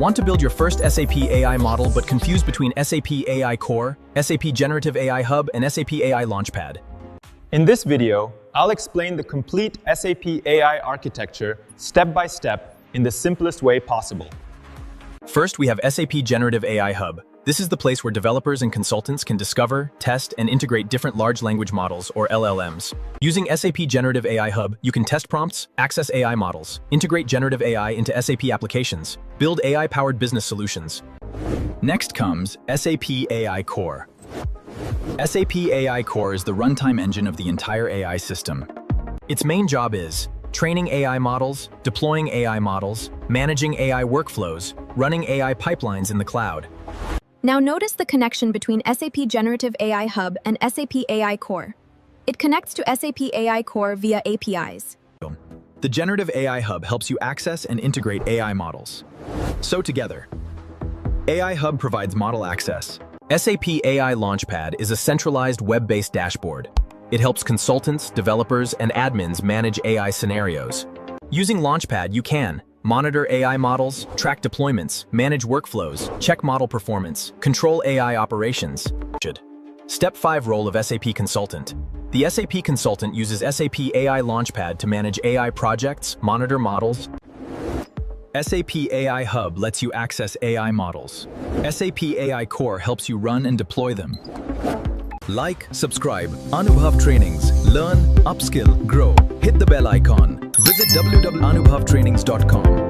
Want to build your first SAP AI model but confused between SAP AI Core, SAP Generative AI Hub, and SAP AI Launchpad? In this video, I'll explain the complete SAP AI architecture step by step in the simplest way possible. First, we have SAP Generative AI Hub. This is the place where developers and consultants can discover, test, and integrate different large language models, or LLMs. Using SAP Generative AI Hub, you can test prompts, access AI models, integrate generative AI into SAP applications, build AI-powered business solutions. Next comes SAP AI Core. SAP AI Core is the runtime engine of the entire AI system. Its main job is training AI models, deploying AI models, managing AI workflows, running AI pipelines in the cloud. Now notice the connection between SAP Generative AI Hub and SAP AI Core. It connects to SAP AI Core via APIs. The Generative AI Hub helps you access and integrate AI models. So together, AI Hub provides model access. SAP AI Launchpad is a centralized web-based dashboard. It helps consultants, developers, and admins manage AI scenarios. Using Launchpad, you can monitor AI models, track deployments, manage workflows, check model performance, control AI operations. Step 5 Role of SAP Consultant. The SAP Consultant uses SAP AI Launchpad to manage AI projects, monitor models. SAP AI Hub lets you access AI models. SAP AI Core helps you run and deploy them. Like, subscribe, Anubhav Trainings. Learn, upskill, grow. Hit the bell icon. Visit www.anubhavtrainings.com.